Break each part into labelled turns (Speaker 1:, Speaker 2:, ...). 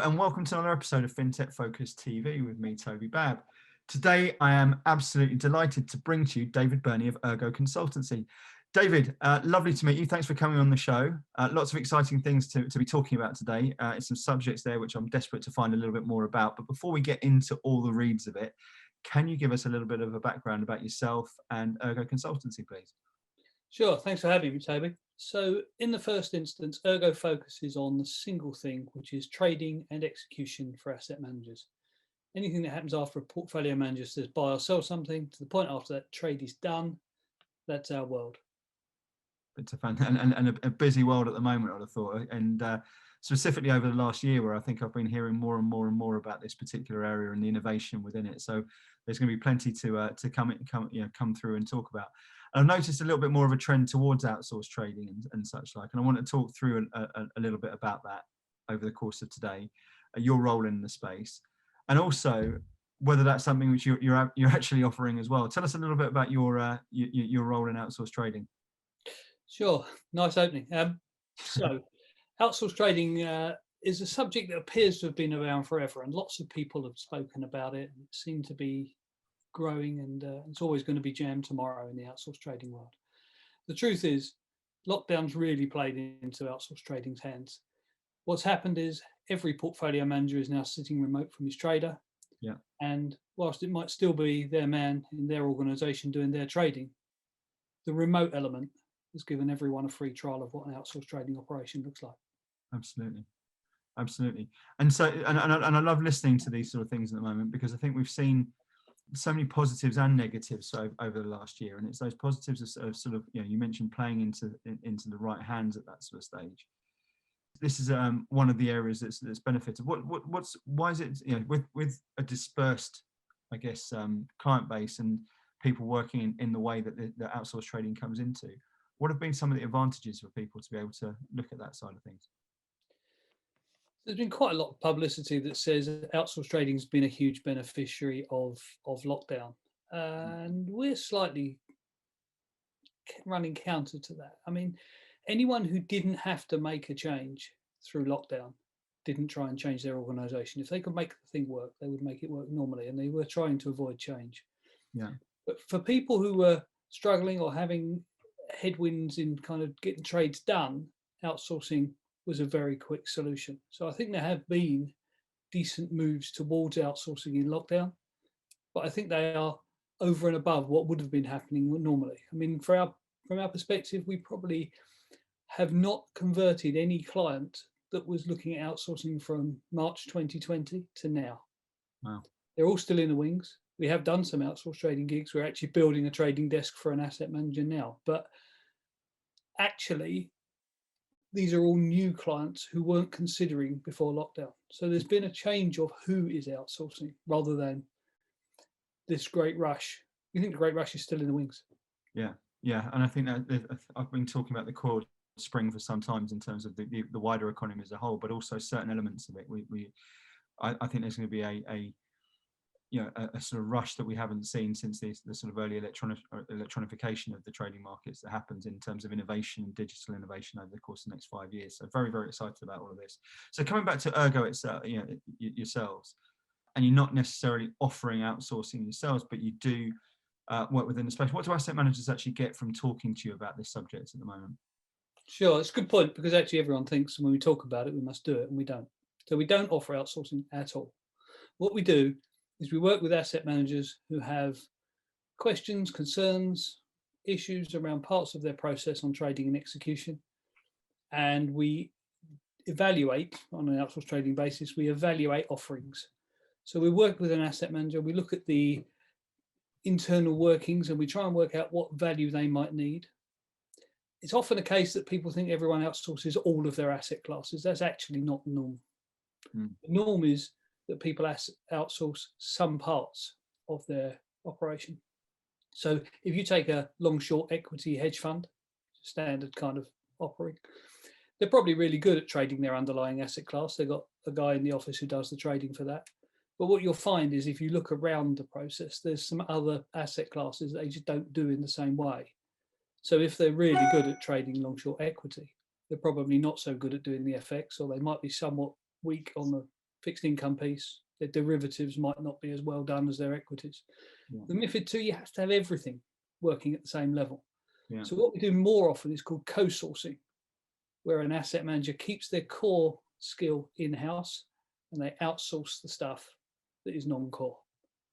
Speaker 1: and welcome to another episode of Fintech Focus TV with me, Toby Babb. Today, I am absolutely delighted to bring to you David Berney of Ergo Consultancy. David, lovely to meet you. Thanks for coming on the show. Lots of exciting things to be talking about today. Some subjects there which I'm desperate to find a little bit more about. But before we get into all the reads of it, can you give us a little bit of a background about yourself and Ergo Consultancy, please?
Speaker 2: Sure, thanks for having me, Toby. So in the first instance, Ergo focuses on the single thing, which is trading and execution for asset managers. Anything that happens after a portfolio manager says buy or sell something, to the point after that trade is done, that's our world.
Speaker 1: It's a fun and a busy world at the moment, I'd have thought, and specifically over the last year, where I think I've been hearing more and more about this particular area and the innovation within it. So there's going to be plenty to come through and talk about. And I've noticed a little bit more of a trend towards outsourced trading and such like, and I want to talk through a little bit about that over the course of today, your role in the space, and also whether that's something which you're actually offering as well. Tell us a little bit about your role in outsourced trading.
Speaker 2: Sure, nice opening. So outsourced trading is a subject that appears to have been around forever, and lots of people have spoken about it. It seemed to be growing, and it's always going to be jammed tomorrow in the outsourced trading world. The truth is, lockdowns really played into outsourced trading's hands. What's happened is every portfolio manager is now sitting remote from his trader.
Speaker 1: Yeah.
Speaker 2: And whilst it might still be their man in their organization doing their trading, the remote element has given everyone a free trial of what an outsourced trading operation looks like.
Speaker 1: Absolutely. And so, and I love listening to these sort of things at the moment, because I think we've seen so many positives and negatives over the last year, and it's those positives of sort of, you mentioned playing into the right hands at that sort of stage. This is one of the areas that's benefited. Why is it, with a dispersed, I guess, client base and people working in the way that the outsourced trading comes into, what have been some of the advantages for people to be able to look at that side of things?
Speaker 2: There's been quite a lot of publicity that says outsourced trading has been a huge beneficiary of lockdown, and we're slightly running counter to that. I mean, anyone who didn't have to make a change through lockdown didn't try and change their organization. If they could make the thing work, they would make it work normally, and they were trying to avoid change.
Speaker 1: Yeah.
Speaker 2: But for people who were struggling or having headwinds in kind of getting trades done, outsourcing was a very quick solution. So I think there have been decent moves towards outsourcing in lockdown, but I think they are over and above what would have been happening normally. I mean, from our perspective, we probably have not converted any client that was looking at outsourcing from March 2020 to now.
Speaker 1: Wow. They're
Speaker 2: all still in the wings. We have done some outsourced trading gigs. We're actually building a trading desk for an asset manager now, but actually, these are all new clients who weren't considering before lockdown. So there's been a change of who is outsourcing rather than this great rush. We think the great rush is still in the wings. Yeah,
Speaker 1: and I think that I've been talking about the core spring for some time in terms of the wider economy as a whole, but also certain elements of it. I think there's going to be a sort of rush that we haven't seen since the sort of early electronification of the trading markets that happens in terms of innovation and digital innovation over the course of the next 5 years. So very, very excited about all of this. So coming back to Ergo itself, yourselves, and you're not necessarily offering outsourcing yourselves, but you do work within the space. What do asset managers actually get from talking to you about this subject at the moment?
Speaker 2: Sure, it's a good point, because actually everyone thinks when we talk about it, we must do it, and we don't. So we don't offer outsourcing at all. What we do is we work with asset managers who have questions, concerns, issues around parts of their process on trading and execution. And we evaluate, on an outsourced trading basis, we evaluate offerings. So we work with an asset manager, we look at the internal workings, and we try and work out what value they might need. It's often a case that people think everyone outsources all of their asset classes. That's actually not the norm. The norm is that people outsource some parts of their operation. So if you take a long-short equity hedge fund, standard kind of offering, they're probably really good at trading their underlying asset class. They've got a guy in the office who does the trading for that. But what you'll find is if you look around the process, there's some other asset classes that they just don't do in the same way. So if they're really good at trading long-short equity, they're probably not so good at doing the FX, or they might be somewhat weak on the fixed income piece. Their derivatives might not be as well done as their equities.
Speaker 1: Yeah.
Speaker 2: The MiFID II, you have to have everything working at the same level.
Speaker 1: Yeah.
Speaker 2: So what we do more often is called co-sourcing, where an asset manager keeps their core skill in-house and they outsource the stuff that is non-core.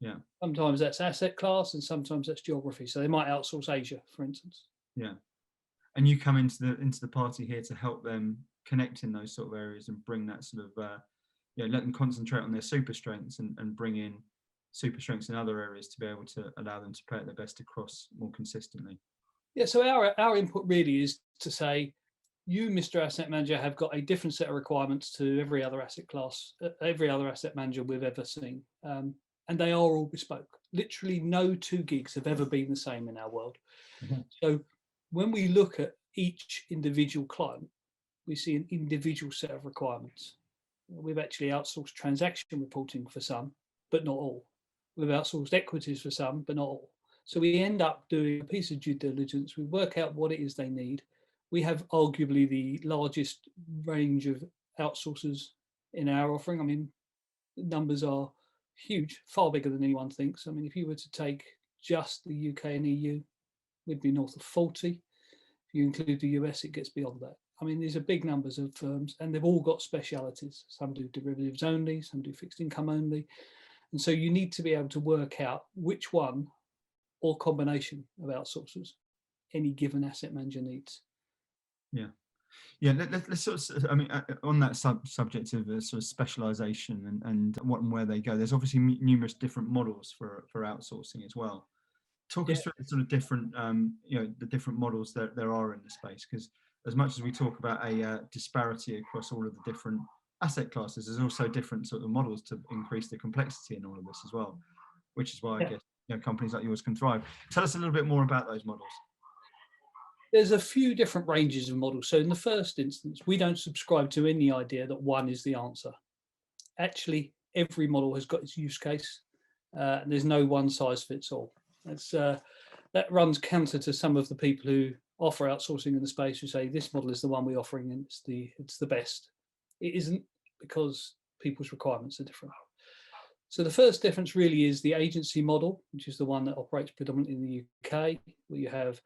Speaker 1: Yeah.
Speaker 2: Sometimes that's asset class and sometimes that's geography. So they might outsource Asia, for instance.
Speaker 1: Yeah. And you come into the party here to help them connect in those sort of areas and bring that sort of let them concentrate on their super strengths and bring in super strengths in other areas to be able to allow them to play at their best across more consistently.
Speaker 2: Yeah, so our input really is to say, you, Mr. Asset Manager, have got a different set of requirements to every other asset class, every other asset manager we've ever seen. And they are all bespoke. Literally no two gigs have ever been the same in our world.
Speaker 1: Mm-hmm.
Speaker 2: So when we look at each individual client, we see an individual set of requirements. We've actually outsourced transaction reporting for some, but not all. We've outsourced equities for some, but not all. So we end up doing a piece of due diligence. We work out what it is they need. We have arguably the largest range of outsourcers in our offering. I mean, the numbers are huge, far bigger than anyone thinks. I mean, if you were to take just the UK and EU, we'd be north of 40. If you include the US, it gets beyond that. I mean, these are big numbers of firms and they've all got specialities. Some do derivatives only, some do fixed income only. And so you need to be able to work out which one or combination of outsourcers any given asset manager needs.
Speaker 1: Yeah. Yeah, let's sort of, I mean, on that subject of sort of specialization and what and where they go, there's obviously numerous different models for outsourcing as well. Talk us through the sort of different, the different models that there are in the space, because as much as we talk about a disparity across all of the different asset classes, there's also different sort of models to increase the complexity in all of this as well, which is why I guess companies like yours can thrive. Tell us a little bit more about those models.
Speaker 2: There's a few different ranges of models. So in the first instance, we don't subscribe to any idea that one is the answer. Actually, every model has got its use case. And there's no one size fits all. That runs counter to some of the people who offer outsourcing in the space who say this model is the one we're offering and it's the best. It isn't, because people's requirements are different. So the first difference really is the agency model, which is the one that operates predominantly in the UK, where you have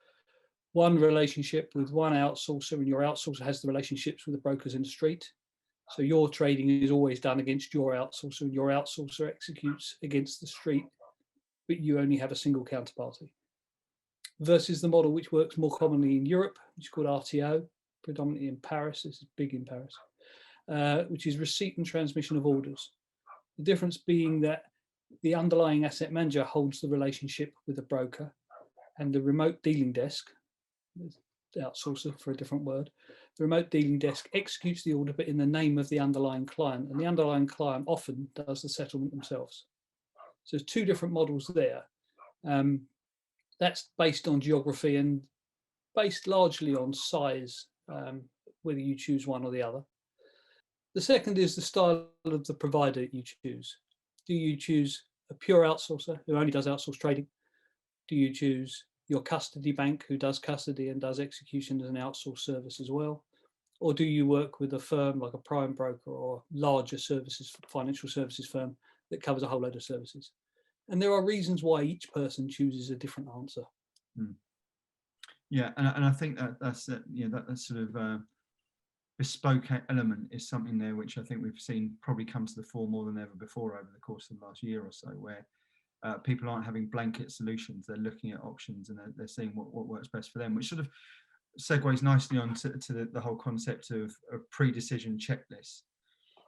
Speaker 2: one relationship with one outsourcer, and your outsourcer has the relationships with the brokers in the street. So your trading is always done against your outsourcer, and your outsourcer executes against the street, but you only have a single counterparty. Versus the model which works more commonly in Europe, which is called RTO, predominantly in Paris. This is big in Paris, which is receipt and transmission of orders. The difference being that the underlying asset manager holds the relationship with the broker, and the remote dealing desk, the outsourcer for a different word, the remote dealing desk executes the order, but in the name of the underlying client, and the underlying client often does the settlement themselves. So there's two different models there. That's based on geography and based largely on size, whether you choose one or the other. The second is the style of the provider you choose. Do you choose a pure outsourcer who only does outsourced trading? Do you choose your custody bank who does custody and does execution as an outsourced service as well? Or do you work with a firm like a prime broker or larger services, financial services firm that covers a whole load of services? And there are reasons why each person chooses a different answer.
Speaker 1: Yeah, and I think that's that sort of bespoke element is something there which I think we've seen probably come to the fore more than ever before over the course of the last year or so, where people aren't having blanket solutions. They're looking at options and they're seeing what works best for them, which sort of segues nicely on to the whole concept of a pre-decision checklist.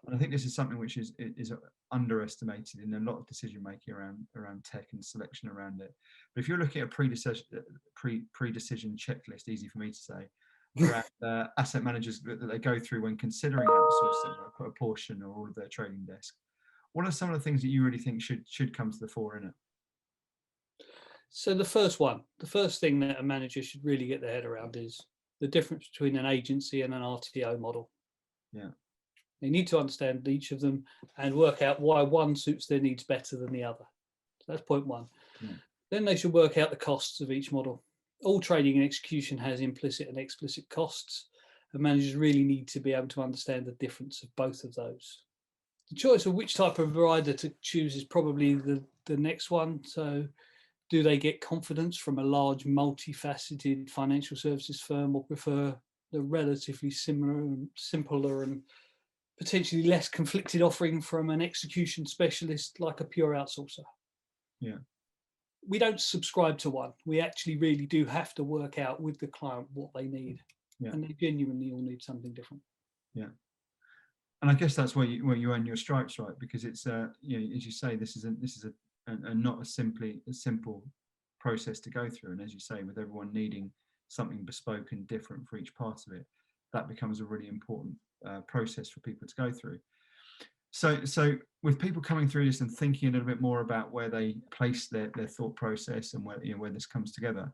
Speaker 1: And I think this is something which is underestimated in a lot of decision making around tech and selection around it. But if you're looking at a pre-decision checklist, easy for me to say, around asset managers that they go through when considering outsourcing a portion or all of their trading desk, what are some of the things that you really think should come to the fore in it?
Speaker 2: So the first thing that a manager should really get their head around is the difference between an agency and an RTO model.
Speaker 1: Yeah.
Speaker 2: They need to understand each of them and work out why one suits their needs better than the other. So that's point one. Yeah. Then they should work out the costs of each model. All trading and execution has implicit and explicit costs, and managers really need to be able to understand the difference of both of those. The choice of which type of provider to choose is probably the next one. So do they get confidence from a large multifaceted financial services firm, or prefer the relatively similar and simpler and potentially less conflicted offering from an execution specialist like a pure outsourcer?
Speaker 1: Yeah.
Speaker 2: We don't subscribe to one. We actually really do have to work out with the client what they need.
Speaker 1: Yeah.
Speaker 2: And they genuinely all need something different.
Speaker 1: Yeah. And I guess that's where you earn your stripes, right? Because it's you know, as you say, this is a not a simple process to go through. And as you say, with everyone needing something bespoke and different for each part of it, that becomes a really important process for people to go through. So with people coming through this and thinking a little bit more about where they place their thought process and where, you know, where this comes together,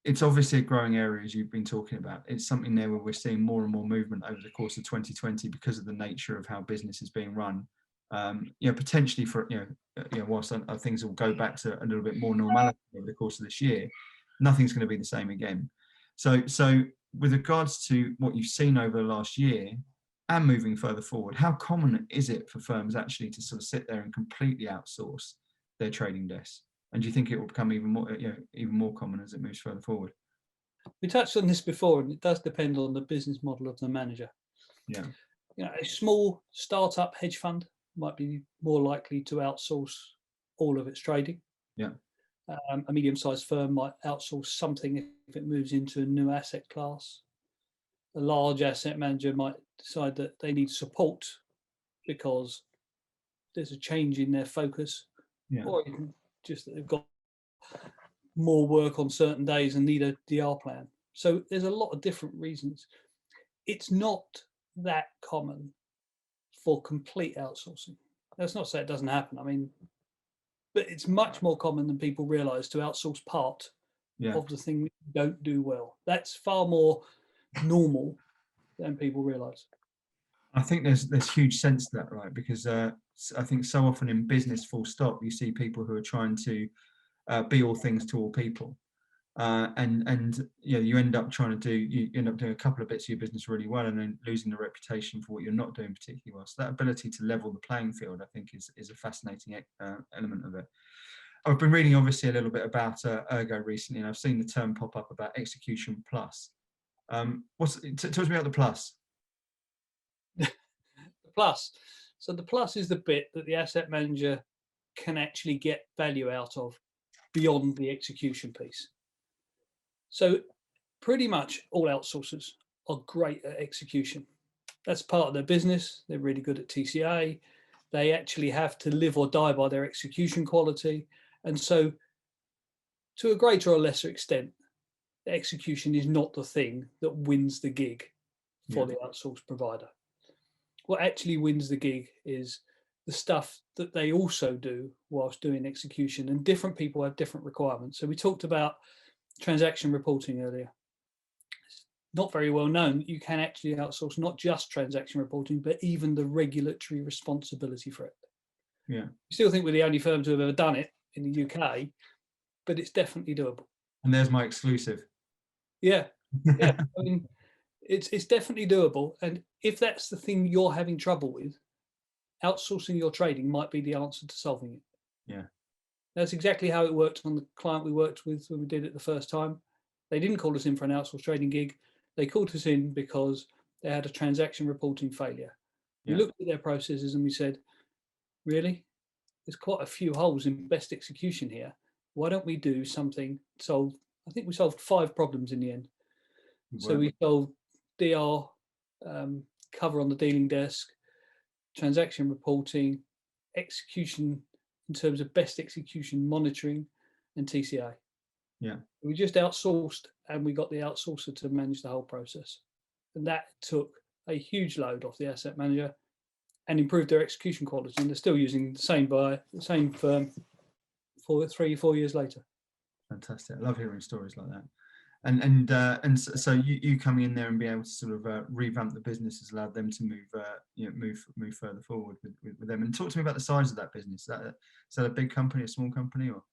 Speaker 1: it's obviously a growing area, as you've been talking about. It's something there where we're seeing more and more movement over the course of 2020 because of the nature of how business is being run. You know, potentially for, you know, whilst things will go back to a little bit more normality over the course of this year, nothing's going to be the same again. So with regards to what you've seen over the last year and moving further forward, how common is it for firms actually to sort of sit there and completely outsource their trading desks? And do you think it will become even more common as it moves further forward?
Speaker 2: We touched on this before, and it does depend on the business model of the manager.
Speaker 1: Yeah.
Speaker 2: You know, a small startup hedge fund might be more likely to outsource all of its trading.
Speaker 1: Yeah.
Speaker 2: A medium-sized firm might outsource something if it moves into a new asset class. A large asset manager might decide that they need support because there's a change in their focus,
Speaker 1: Yeah.
Speaker 2: or even just that they've got more work on certain days and need a DR plan. So there's a lot of different reasons. It's not that common for complete outsourcing. That's not to say it doesn't happen. I mean, but it's much more common than people realize to outsource part of the thing that you don't do well. That's far more normal than people realize.
Speaker 1: I think there's huge sense to that, right? Because I think so often in business, full stop, you see people who are trying to be all things to all people, and you know, you end up doing a couple of bits of your business really well, and then losing the reputation for what you're not doing particularly well. So that ability to level the playing field, I think, is a fascinating element of it. I've been reading obviously a little bit about Ergo recently, and I've seen the term pop up about execution plus. Tell me about the plus.
Speaker 2: The plus. So the plus is the bit that the asset manager can actually get value out of beyond the execution piece. So pretty much all outsourcers are great at execution. That's part of their business. They're really good at TCA. They actually have to live or die by their execution quality. And so to a greater or lesser extent, the execution is not the thing that wins the gig for the outsourced provider. What actually wins the gig is the stuff that they also do whilst doing execution, and different people have different requirements. So we talked about transaction reporting earlier. It's not very well known. You can actually outsource not just transaction reporting, but even the regulatory responsibility for it.
Speaker 1: Yeah.
Speaker 2: I still think we're the only firm to have ever done it in the UK, but it's definitely doable.
Speaker 1: And there's my exclusive.
Speaker 2: Yeah. I mean, it's definitely doable. And if that's the thing you're having trouble with, outsourcing your trading might be the answer to solving it.
Speaker 1: Yeah.
Speaker 2: That's exactly how it worked on the client we worked with when we did it the first time. They didn't call us in for an outsourced trading gig. They called us in because they had a transaction reporting failure. We looked at their processes and we said, really? There's quite a few holes in best execution here. Why don't we do something, I think we solved 5 problems in the end. Wow. So we solved DR, cover on the dealing desk, transaction reporting, execution in terms of best execution monitoring, and TCA.
Speaker 1: Yeah.
Speaker 2: We just outsourced, and we got the outsourcer to manage the whole process. And that took a huge load off the asset manager and improved their execution quality. And they're still using the same firm for 3-4 years later.
Speaker 1: Fantastic. I love hearing stories like that. And so you coming in there and be able to sort of revamp the business has allowed them to move further forward with them. And talk to me about the size of that business. Is that a big company, a small company, or?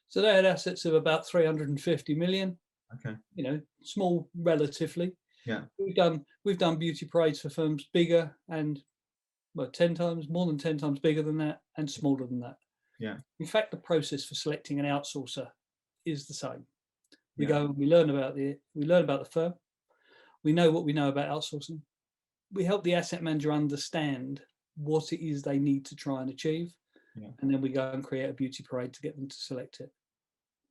Speaker 2: So they had assets of about 350 million.
Speaker 1: Okay.
Speaker 2: You know, small relatively.
Speaker 1: Yeah.
Speaker 2: We've done beauty parades for firms bigger and well, 10 times, more than 10 times bigger than that and smaller than that.
Speaker 1: Yeah.
Speaker 2: In fact, the process for selecting an outsourcer is the same. We
Speaker 1: Yeah.
Speaker 2: go and we learn about the firm. We know what we know about outsourcing. We help the asset manager understand what it is they need to try and achieve.
Speaker 1: Yeah.
Speaker 2: And then we go and create a beauty parade to get them to select it.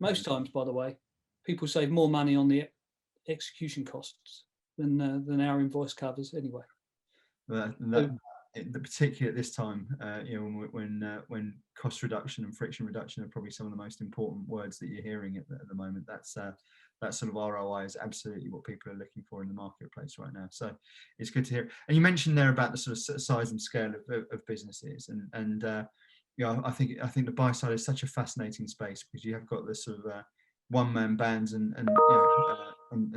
Speaker 2: Most times, by the way, people save more money on the execution costs than our invoice covers anyway.
Speaker 1: Particularly at this time, when cost reduction and friction reduction are probably some of the most important words that you're hearing at the moment. That sort of ROI is absolutely what people are looking for in the marketplace right now. So it's good to hear. And you mentioned there about the sort of size and scale of businesses, and I think the buy side is such a fascinating space, because you have got this sort of one-man bands and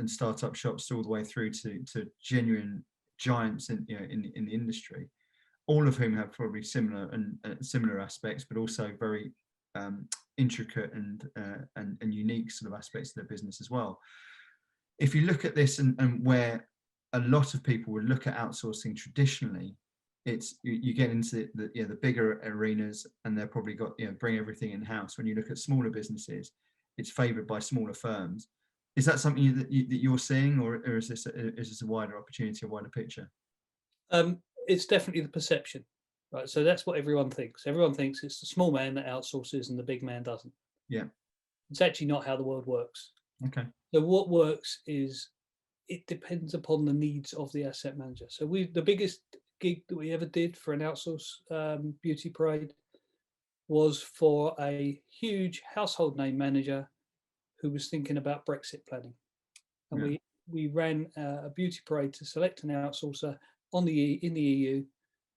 Speaker 1: startup shops all the way through to genuine giants in the industry, all of whom have probably similar aspects, but also very intricate and unique sort of aspects of their business as well. If you look at this and where a lot of people would look at outsourcing traditionally, it's you get into the bigger arenas, and they're probably got bring everything in house. When you look at smaller businesses, it's favoured by smaller firms. Is that something that you're seeing, or is this a wider opportunity, a wider picture?
Speaker 2: It's definitely the perception, right? So that's what everyone thinks. Everyone thinks it's the small man that outsources and the big man doesn't.
Speaker 1: Yeah.
Speaker 2: It's actually not how the world works.
Speaker 1: Okay.
Speaker 2: So what works is it depends upon the needs of the asset manager. So the biggest gig that we ever did for an outsource beauty parade was for a huge household name manager who was thinking about Brexit planning. And we ran a beauty parade to select an outsourcer in the EU,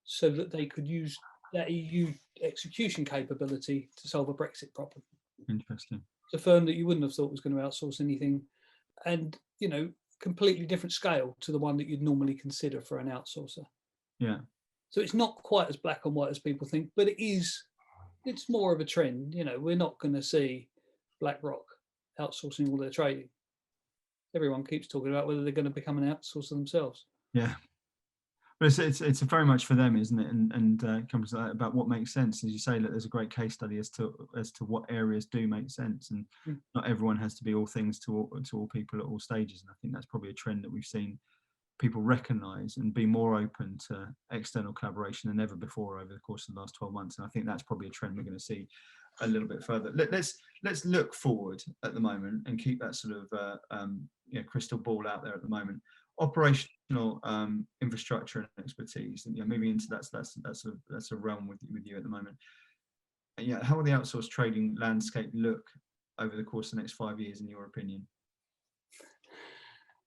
Speaker 2: so that they could use that EU execution capability to solve a Brexit problem.
Speaker 1: Interesting.
Speaker 2: It's a firm that you wouldn't have thought was going to outsource anything, and completely different scale to the one that you'd normally consider for an outsourcer.
Speaker 1: Yeah.
Speaker 2: So it's not quite as black and white as people think, but it's more of a trend. We're not going to see BlackRock outsourcing all their trading. Everyone keeps talking about whether they're going to become an outsourcer themselves.
Speaker 1: Yeah. But it's very much for them, isn't it? And comes about what makes sense. As you say, that there's a great case study as to what areas do make sense, and not everyone has to be all things to all people at all stages. And I think that's probably a trend that we've seen people recognise and be more open to external collaboration than ever before over the course of the last 12 months. And I think that's probably a trend we're going to see a little bit further. Let's look forward at the moment and keep that sort of crystal ball out there at the moment. Operational infrastructure and expertise, and moving into that's a realm with you at the moment. And how will the outsourced trading landscape look over the course of the next 5 years, in your opinion?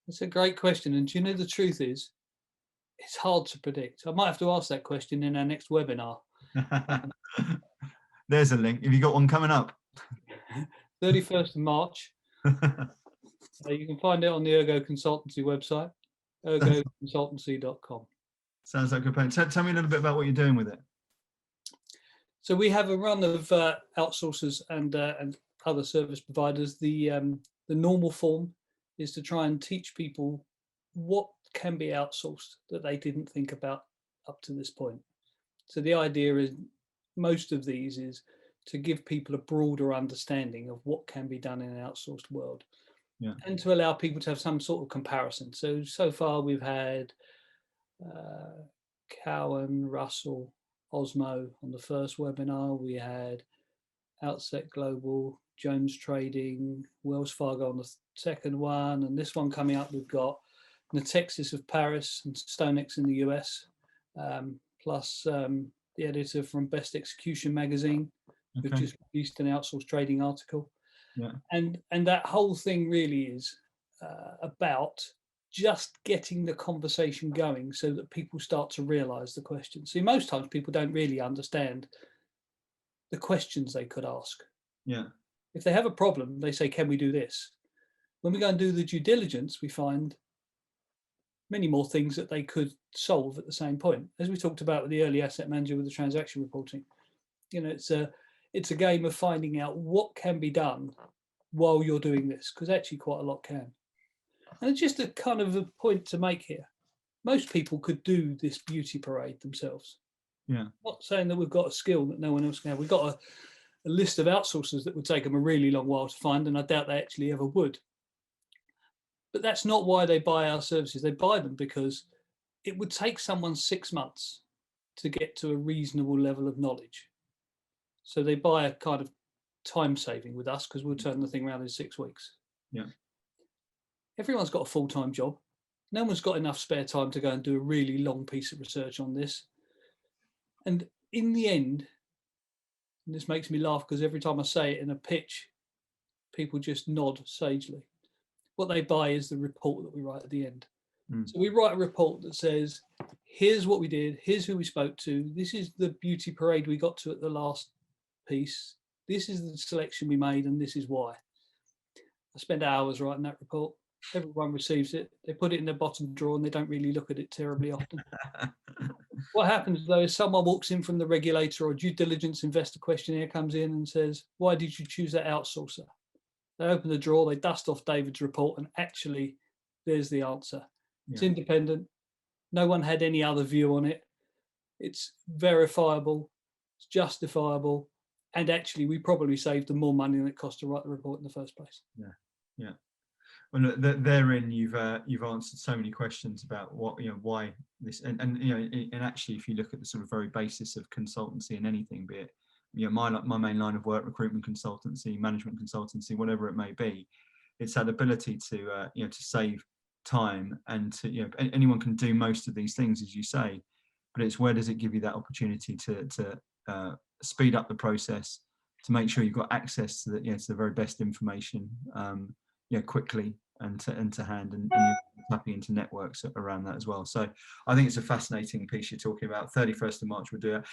Speaker 2: That's a great question, and do you know the truth is, it's hard to predict. I might have to ask that question in our next webinar.
Speaker 1: There's a link. Have you got one coming up?
Speaker 2: 31st of March. You can find it on the Ergo Consultancy website, ergoconsultancy.com.
Speaker 1: Sounds like a plan. Tell me a little bit about what you're doing with it.
Speaker 2: So we have a run of outsourcers and other service providers. The normal form is to try and teach people what can be outsourced that they didn't think about up to this point. So the idea is, most of these is to give people a broader understanding of what can be done in an outsourced world. Yeah. And to allow people to have some sort of comparison. So far we've had Cowan, Russell, Osmo on the first webinar. We had Outset Global, Jones Trading, Wells Fargo on the second one, and this one coming up we've got Natexis of Paris and StoneX in the US, plus the editor from Best Execution magazine, which just released an outsourced trading article. Yeah. And that whole thing really is about just getting the conversation going so that people start to realize the questions. See, most times people don't really understand the questions they could ask. Yeah. If they have a problem, they say, can we do this? When we go and do the due diligence, we find many more things that they could solve at the same point. As we talked about with the early asset manager with the transaction reporting, it's a game of finding out what can be done while you're doing this, because actually quite a lot can. And it's just a kind of a point to make here. Most people could do this beauty parade themselves.
Speaker 1: Yeah.
Speaker 2: Not saying that we've got a skill that no one else can have. We've got a list of outsourcers that would take them a really long while to find, and I doubt they actually ever would. But that's not why they buy our services. They buy them because it would take someone 6 months to get to a reasonable level of knowledge. So they buy a kind of time saving with us because we'll turn the thing around in 6 weeks.
Speaker 1: Yeah.
Speaker 2: Everyone's got a full-time job. No one's got enough spare time to go and do a really long piece of research on this. And in the end, and this makes me laugh because every time I say it in a pitch, people just nod sagely. What they buy is the report that we write at the end. So we write a report that says, here's what we did, here's who we spoke to, this is the beauty parade we got to at the last piece, this is the selection we made, and this is why. I spend hours writing that report. Everyone receives it. They put it in their bottom drawer and they don't really look at it terribly often. What happens though is someone walks in from the regulator or due diligence investor questionnaire comes in and says, why did you choose that outsourcer? They open the drawer, they dust off David's report, and actually there's the answer. It's independent. No one had any other view on it. It's verifiable, it's justifiable, and actually we probably saved them more money than it cost to write the report in the first place.
Speaker 1: Yeah. Well, look, therein you've answered so many questions about what, why this, and and actually, if you look at the sort of very basis of consultancy and anything, be it my main line of work, recruitment consultancy, management consultancy, whatever it may be, it's that ability to to save time, and to anyone can do most of these things, as you say, but it's where does it give you that opportunity to speed up the process, to make sure you've got access to the to the very best information quickly and to hand, and you're tapping into networks around that as well. So I think it's a fascinating piece you're talking about. 31st of March we'll do it.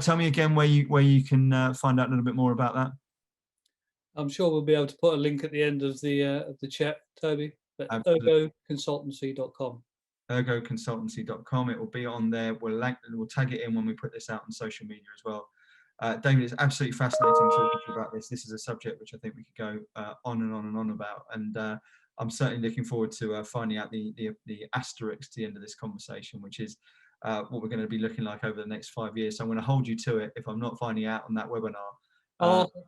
Speaker 1: Tell me again where you can find out a little bit more about that.
Speaker 2: I'm sure we'll be able to put a link at the end of the chat, Toby. But ergoconsultancy.com.
Speaker 1: Ergoconsultancy.com. It will be on there. We'll tag it in when we put this out on social media as well. David, it's absolutely fascinating talking to you about this. This is a subject which I think we could go on and on and on about, and I'm certainly looking forward to finding out the asterisk to the end of this conversation, which is what we're going to be looking like over the next 5 years. So I'm going to hold you to it if I'm not finding out on that webinar.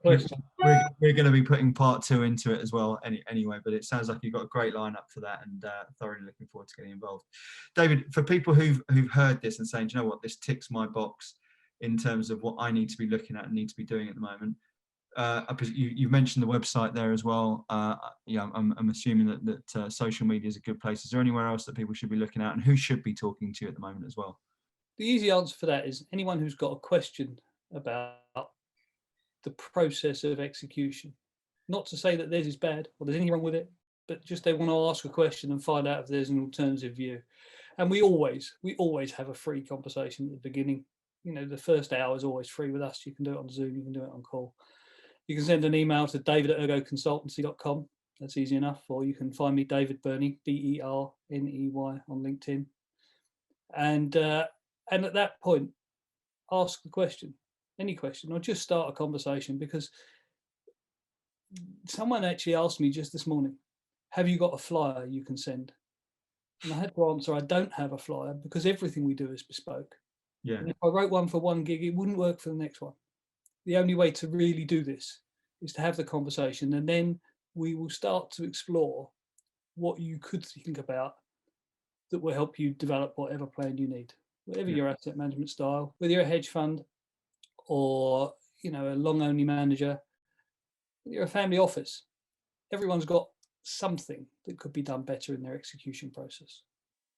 Speaker 1: We're going to be putting part 2 into it as well anyway, but it sounds like you've got a great lineup for that, and thoroughly looking forward to getting involved. David, for people who've heard this and saying, do you know what, this ticks my box in terms of what I need to be looking at and need to be doing at the moment, you've mentioned the website there as well. I'm assuming that social media is a good place. Is there anywhere else that people should be looking at, and who should be talking to you at the moment as well?
Speaker 2: The easy answer for that is anyone who's got a question about the process of execution. Not to say that theirs is bad or there's anything wrong with it, but just they want to ask a question and find out if there's an alternative view. And we always have a free conversation at the beginning. The first hour is always free with us. You can do it on Zoom, you can do it on call. You can send an email to david@ergoconsultancy.com. That's easy enough. Or you can find me, David Berney, Berney, on LinkedIn. And at that point, ask the question. Any question, or just start a conversation, because someone actually asked me just this morning, have you got a flyer you can send? And I had to answer, I don't have a flyer, because everything we do is bespoke.
Speaker 1: Yeah.
Speaker 2: And if I wrote one for one gig, it wouldn't work for the next one. The only way to really do this is to have the conversation, and then we will start to explore what you could think about that will help you develop whatever plan you need, whatever your asset management style, whether you're a hedge fund or a long only manager, you're a family office. Everyone's got something that could be done better in their execution process.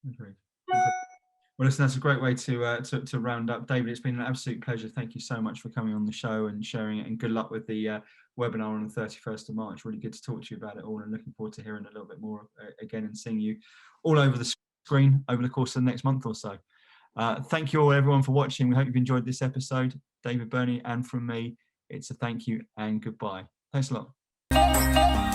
Speaker 1: Agreed. Well, listen, that's a great way to round up. David, it's been an absolute pleasure. Thank you so much for coming on the show and sharing it, and good luck with the webinar on the 31st of March. Really good to talk to you about it all, and looking forward to hearing a little bit more again and seeing you all over the screen over the course of the next month or so. Thank you all, everyone, for watching. We hope you've enjoyed this episode. David Berney, and from me, it's a thank you and goodbye. Thanks a lot.